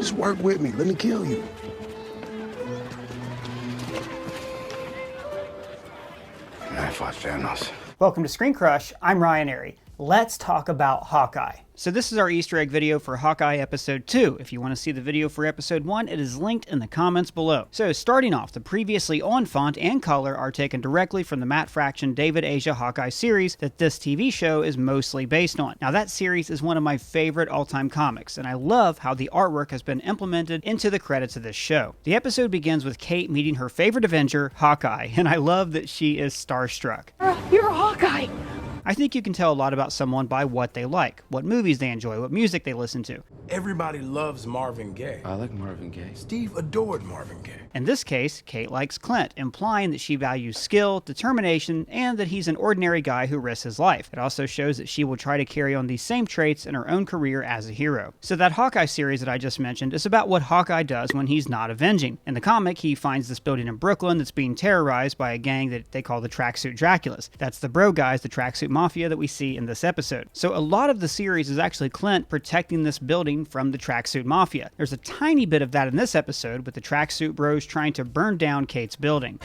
Just work with me. Let me kill you. And I fought Thanos. Welcome to Screen Crush. I'm Ryan Airy. Let's talk about Hawkeye. So this is our Easter egg video for Hawkeye Episode 2. If you want to see the video for Episode 1, it is linked in the comments below. So starting off, the previously on font and color are taken directly from the Matt Fraction David Asia Hawkeye series that this TV show is mostly based on. Now that series is one of my favorite all-time comics, and I love how the artwork has been implemented into the credits of this show. The episode begins with Kate meeting her favorite Avenger, Hawkeye, and I love that she is starstruck. You're Hawkeye! I think you can tell a lot about someone by what they like, what movies they enjoy, what music they listen to. Everybody loves Marvin Gaye. I like Marvin Gaye. Steve adored Marvin Gaye. In this case, Kate likes Clint, implying that she values skill, determination, and that he's an ordinary guy who risks his life. It also shows that she will try to carry on these same traits in her own career as a hero. So that Hawkeye series that I just mentioned is about what Hawkeye does when he's not avenging. In the comic, he finds this building in Brooklyn that's being terrorized by a gang that they call the Track Suit Draculas. That's the bro guys, the Track Suit Mafia that we see in this episode. So a lot of the series is actually Clint protecting this building from the Track Suit Mafia. There's a tiny bit of that in this episode with the Track Suit bros trying to burn down Kate's building.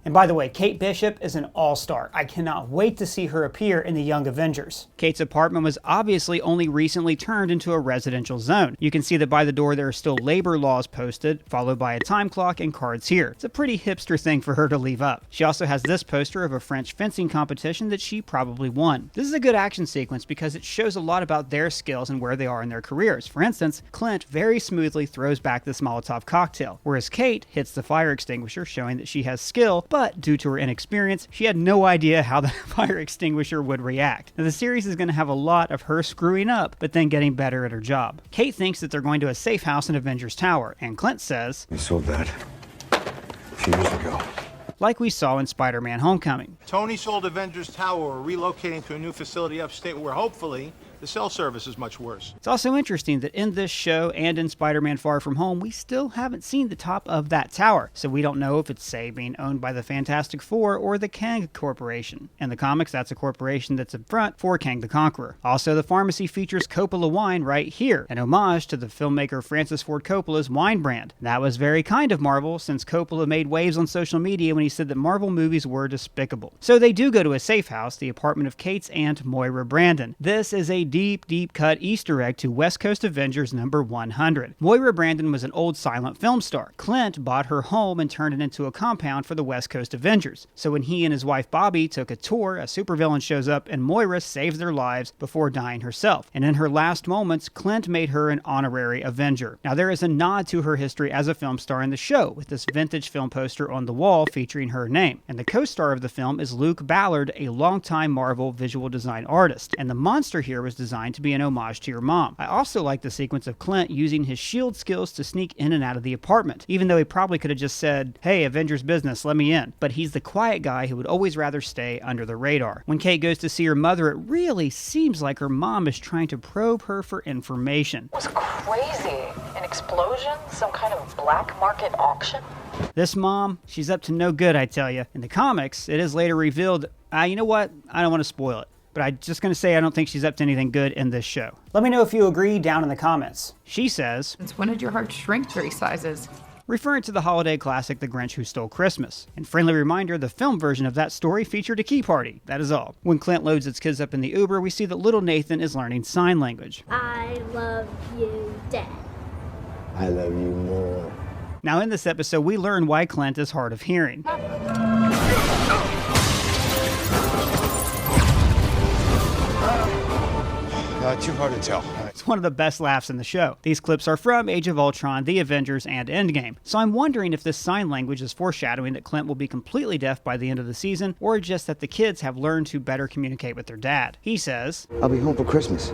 And by the way, Kate Bishop is an all-star. I cannot wait to see her appear in the Young Avengers. Kate's apartment was obviously only recently turned into a residential zone. You can see that by the door there are still labor laws posted, followed by a time clock and cards here. It's a pretty hipster thing for her to leave up. She also has this poster of a French fencing competition that she probably won. This is a good action sequence because it shows a lot about their skills and where they are in their careers. For instance, Clint very smoothly throws back this Molotov cocktail, whereas Kate hits the fire extinguisher, showing that she has skill, but due to her inexperience, she had no idea how the fire extinguisher would react. Now, the series is going to have a lot of her screwing up, but then getting better at her job. Kate thinks that they're going to a safe house in Avengers Tower, and Clint says, We sold that a few years ago. like we saw in Spider-Man Homecoming. Tony sold Avengers Tower. We're relocating to a new facility upstate where hopefully the cell service is much worse. It's also interesting that in this show and in Spider-Man Far From Home, we still haven't seen the top of that tower. So we don't know if it's, say, being owned by the Fantastic Four or the Kang Corporation. In the comics, that's a corporation that's in front for Kang the Conqueror. Also, the pharmacy features Coppola wine right here, an homage to the filmmaker Francis Ford Coppola's wine brand. That was very kind of Marvel, since Coppola made waves on social media when he said that Marvel movies were despicable. So they do go to a safe house, the apartment of Kate's aunt Moira Brandon. This is a deep cut Easter egg to West Coast Avengers number 100. Moira Brandon was an old silent film star. Clint bought her home and turned it into a compound for the West Coast Avengers. So when he and his wife Bobby took a tour, a supervillain shows up and Moira saves their lives before dying herself. And in her last moments, Clint made her an honorary Avenger. Now there is a nod to her history as a film star in the show, with this vintage film poster on the wall featuring her name. And the co-star of the film is Luke Ballard, a longtime Marvel visual design artist. And the monster here was designed to be an homage to your mom. I also like the sequence of Clint using his shield skills to sneak in and out of the apartment, even though he probably could have just said, hey, Avengers business, let me in. But he's the quiet guy who would always rather stay under the radar. When Kate goes to see her mother, it really seems like her mom is trying to probe her for information. It was crazy. An explosion? Some kind of black market auction? This mom, she's up to no good, I tell you. In the comics, it is later revealed, you know what? I don't want to spoil it. But I'm just going to say I don't think she's up to anything good in this show. Let me know if you agree down in the comments. She says, Since when did your heart shrink 3 sizes? Referring to the holiday classic The Grinch Who Stole Christmas. And friendly reminder, the film version of that story featured a key party. That is all. When Clint loads his kids up in the Uber, we see that little Nathan is learning sign language. I love you, Dad. I love you more. Now in this episode, we learn why Clint is hard of hearing. Too hard to tell. It's one of the best laughs in the show. These clips are from Age of Ultron, The Avengers, and Endgame. So I'm wondering if this sign language is foreshadowing that Clint will be completely deaf by the end of the season, or just that the kids have learned to better communicate with their dad. He says, I'll be home for Christmas.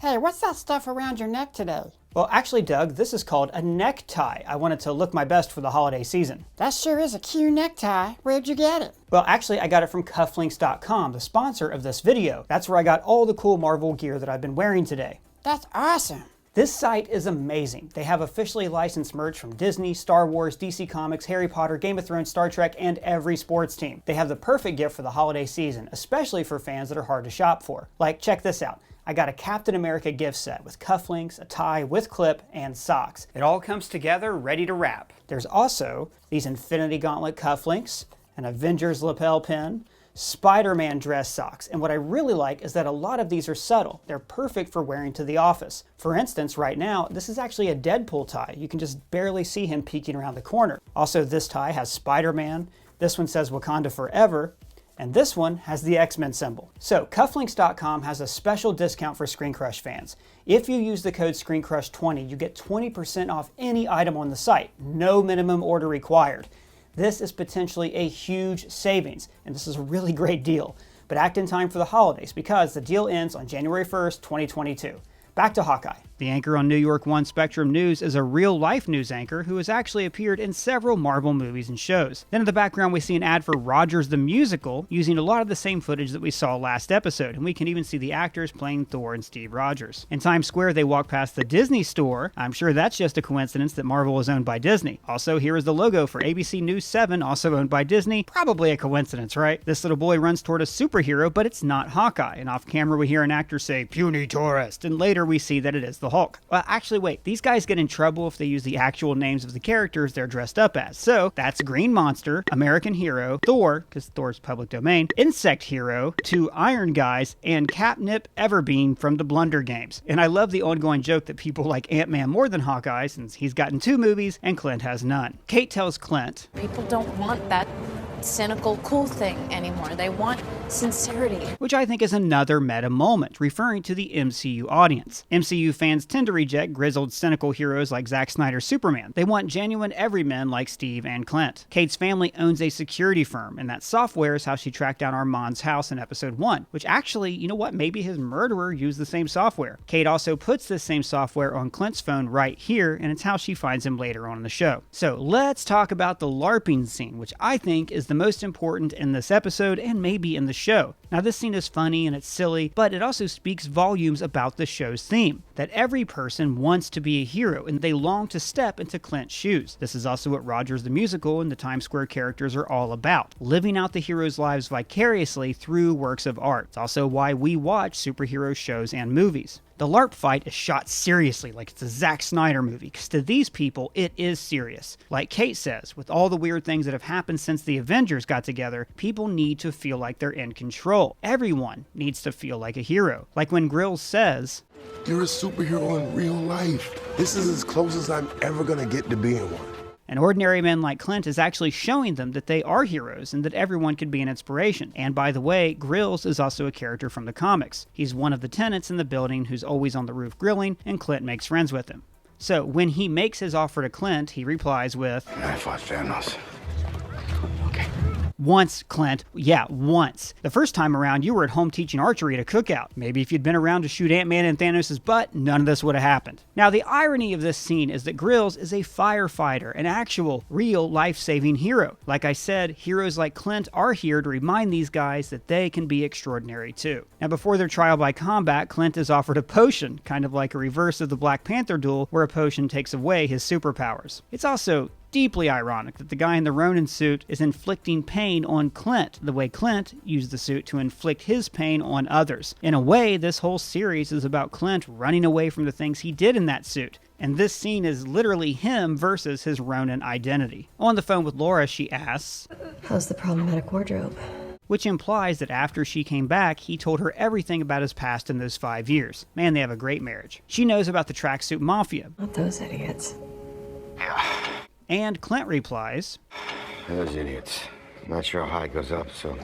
Hey, what's that stuff around your neck today? Well, actually, Doug, this is called a necktie. I wanted to look my best for the holiday season. That sure is a cute necktie. Where'd you get it? Well, actually, I got it from cufflinks.com, the sponsor of this video. That's where I got all the cool Marvel gear that I've been wearing today. That's awesome. This site is amazing. They have officially licensed merch from Disney, Star Wars, DC Comics, Harry Potter, Game of Thrones, Star Trek, and every sports team. They have the perfect gift for the holiday season, especially for fans that are hard to shop for. Like, check this out. I got a Captain America gift set with cufflinks, a tie with clip, and socks. It all comes together ready to wrap. There's also these Infinity Gauntlet cufflinks, an Avengers lapel pin, Spider-Man dress socks, and what I really like is that a lot of these are subtle. They're perfect for wearing to the office. For instance, right now, this is actually a Deadpool tie. You can just barely see him peeking around the corner. Also, this tie has Spider-Man, this one says Wakanda Forever, and this one has the X-Men symbol. So, Cufflinks.com has a special discount for Screen Crush fans. If you use the code ScreenCrush20, you get 20% off any item on the site. No minimum order required. This is potentially a huge savings, and this is a really great deal. But act in time for the holidays because the deal ends on January 1st, 2022. Back to Hawkeye. The anchor on New York One Spectrum News is a real-life news anchor who has actually appeared in several Marvel movies and shows. Then in the background we see an ad for Rogers the Musical, using a lot of the same footage that we saw last episode, and we can even see the actors playing Thor and Steve Rogers. In Times Square they walk past the Disney store. I'm sure that's just a coincidence that Marvel is owned by Disney. Also, here is the logo for ABC News 7, also owned by Disney. Probably a coincidence, right? This little boy runs toward a superhero, but it's not Hawkeye, and off camera we hear an actor say, "Puny tourist," and later we see that it is the Hulk. Well, actually, wait. These guys get in trouble if they use the actual names of the characters they're dressed up as. So, that's Green Monster, American Hero, Thor, because Thor's public domain, Insect Hero, 2 Iron Guys, and Catnip Everbean from the Blunder Games. And I love the ongoing joke that people like Ant-Man more than Hawkeye, since he's gotten 2 movies and Clint has none. Kate tells Clint, "People don't want that cynical, cool thing anymore. They want sincerity." Which I think is another meta moment, referring to the MCU audience. MCU fans tend to reject grizzled, cynical heroes like Zack Snyder's Superman. They want genuine everymen like Steve and Clint. Kate's family owns a security firm, and that software is how she tracked down Armand's house in episode 1, which actually, you know what, maybe his murderer used the same software. Kate also puts this same software on Clint's phone right here, and it's how she finds him later on in the show. So let's talk about the LARPing scene, which I think is the most important in this episode and maybe in the show. Now this scene is funny and it's silly, but it also speaks volumes about the show's theme, that every person wants to be a hero and they long to step into Clint's shoes. This is also what Rogers the Musical and the Times Square characters are all about, living out the heroes' lives vicariously through works of art. It's also why we watch superhero shows and movies. The LARP fight is shot seriously, like it's a Zack Snyder movie, because to these people, it is serious. Like Kate says, with all the weird things that have happened since the Avengers got together, people need to feel like they're in control. Everyone needs to feel like a hero. Like when Grills says, You're a superhero in real life. This is as close as I'm ever gonna get to being one. An ordinary man like Clint is actually showing them that they are heroes and that everyone could be an inspiration. And by the way, Grills is also a character from the comics. He's one of the tenants in the building who's always on the roof grilling, and Clint makes friends with him. So when he makes his offer to Clint, he replies with, I fought Thanos. Okay. Once, Clint. Yeah, once. The first time around, you were at home teaching archery at a cookout. Maybe if you'd been around to shoot Ant-Man in Thanos' butt, none of this would have happened. Now, the irony of this scene is that Grills is a firefighter, an actual, real, life-saving hero. Like I said, heroes like Clint are here to remind these guys that they can be extraordinary too. Now, before their trial by combat, Clint is offered a potion, kind of like a reverse of the Black Panther duel, where a potion takes away his superpowers. It's also deeply ironic that the guy in the Ronin suit is inflicting pain on Clint, the way Clint used the suit to inflict his pain on others. In a way, this whole series is about Clint running away from the things he did in that suit. And this scene is literally him versus his Ronin identity. On the phone with Laura, she asks, "How's the problematic wardrobe?" Which implies that after she came back, he told her everything about his past in those 5 years. Man, they have a great marriage. She knows about the Track Suit Mafia. Not those idiots. And Clint replies, Those idiots. Not sure how it goes up, so...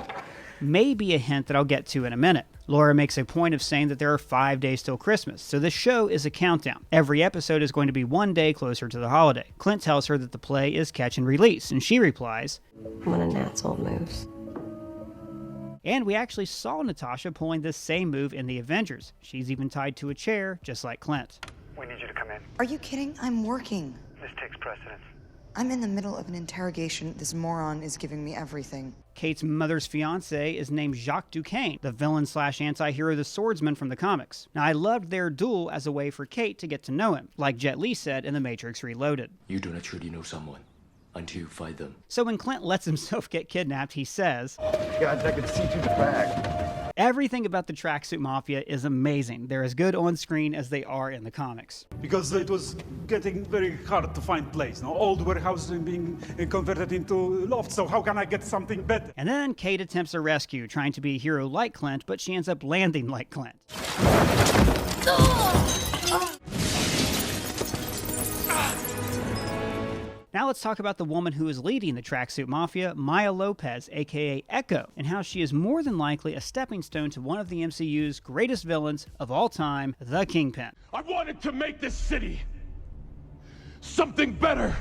Maybe a hint that I'll get to in a minute. Laura makes a point of saying that there are 5 days till Christmas, so this show is a countdown. Every episode is going to be 1 day closer to the holiday. Clint tells her that the play is catch and release, and she replies, One of Nat's old moves. And we actually saw Natasha pulling this same move in the Avengers. She's even tied to a chair, just like Clint. We need you to come in. Are you kidding? I'm working. This takes precedence. I'm in the middle of an interrogation. This moron is giving me everything. Kate's mother's fiancé is named Jacques Duquesne, the villain/anti-hero the Swordsman from the comics. Now, I loved their duel as a way for Kate to get to know him, like Jet Li said in The Matrix Reloaded. You do not truly know someone until you fight them. So when Clint lets himself get kidnapped, he says, Guys, I can see through the bag. Everything about the Track Suit Mafia is amazing. They're as good on screen as they are in the comics. Because it was getting very hard to find place. No? Old warehouses are being converted into lofts, so how can I get something better? And then Kate attempts a rescue, trying to be a hero like Clint, but she ends up landing like Clint. Now let's talk about the woman who is leading the Track Suit Mafia, Maya Lopez, aka Echo, and how she is more than likely a stepping stone to one of the MCU's greatest villains of all time, the Kingpin. I wanted to make this city something better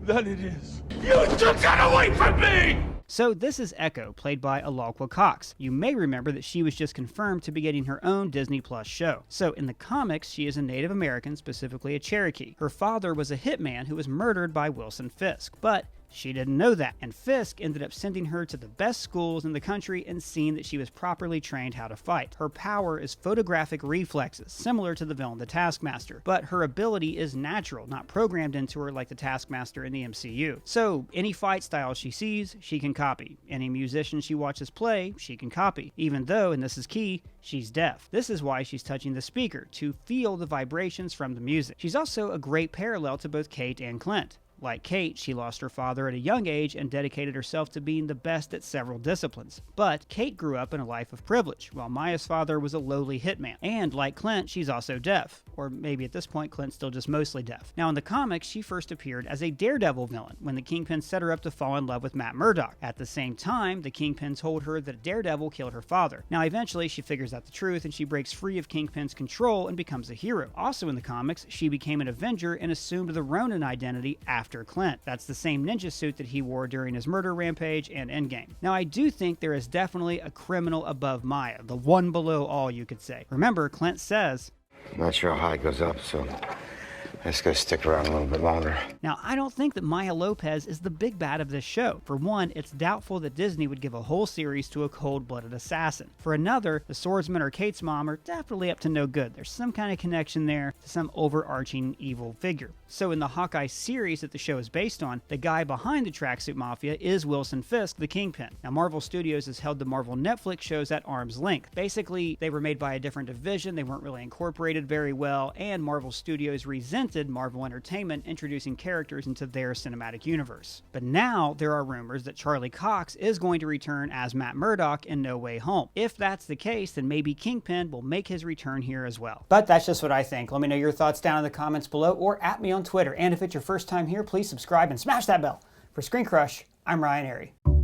than it is. You took that away from me! So this is Echo, played by Alaqua Cox. You may remember that she was just confirmed to be getting her own Disney Plus show. So in the comics, she is a Native American, specifically a Cherokee. Her father was a hitman who was murdered by Wilson Fisk, but she didn't know that, and Fisk ended up sending her to the best schools in the country and seeing that she was properly trained how to fight. Her power is photographic reflexes, similar to the villain the Taskmaster, but her ability is natural, not programmed into her like the Taskmaster in the MCU. So any fight style she sees, she can copy. Any musician she watches play, she can copy, even though, and this is key, she's deaf. This is why she's touching the speaker, to feel the vibrations from the music. She's also a great parallel to both Kate and Clint. Like Kate, she lost her father at a young age and dedicated herself to being the best at several disciplines. But Kate grew up in a life of privilege, while Maya's father was a lowly hitman. And like Clint, she's also deaf. Or maybe at this point, Clint's still just mostly deaf. Now in the comics, she first appeared as a Daredevil villain when the Kingpin set her up to fall in love with Matt Murdock. At the same time, the Kingpin told her that Daredevil killed her father. Now eventually, she figures out the truth and she breaks free of Kingpin's control and becomes a hero. Also in the comics, she became an Avenger and assumed the Ronin identity after Clint. That's the same ninja suit that he wore during his murder rampage and Endgame. Now I do think there is definitely a criminal above Maya, the one below all, you could say. Remember, Clint says, I'm not sure how high it goes up, so I just gotta stick around a little bit longer. Now, I don't think that Maya Lopez is the big bad of this show. For one, it's doubtful that Disney would give a whole series to a cold-blooded assassin. For another, the Swordsman or Kate's mom are definitely up to no good. There's some kind of connection there to some overarching evil figure. So in the Hawkeye series that the show is based on, the guy behind the Track Suit Mafia is Wilson Fisk, the Kingpin. Now, Marvel Studios has held the Marvel Netflix shows at arm's length. Basically, they were made by a different division, they weren't really incorporated very well, and Marvel Studios resented Marvel Entertainment introducing characters into their cinematic universe. But now there are rumors that Charlie Cox is going to return as Matt Murdock in No Way Home. If that's the case, then maybe Kingpin will make his return here as well. But that's just what I think. Let me know your thoughts down in the comments below or at me on Twitter. And if it's your first time here, please subscribe and smash that bell. For Screen Crush, I'm Ryan Airy.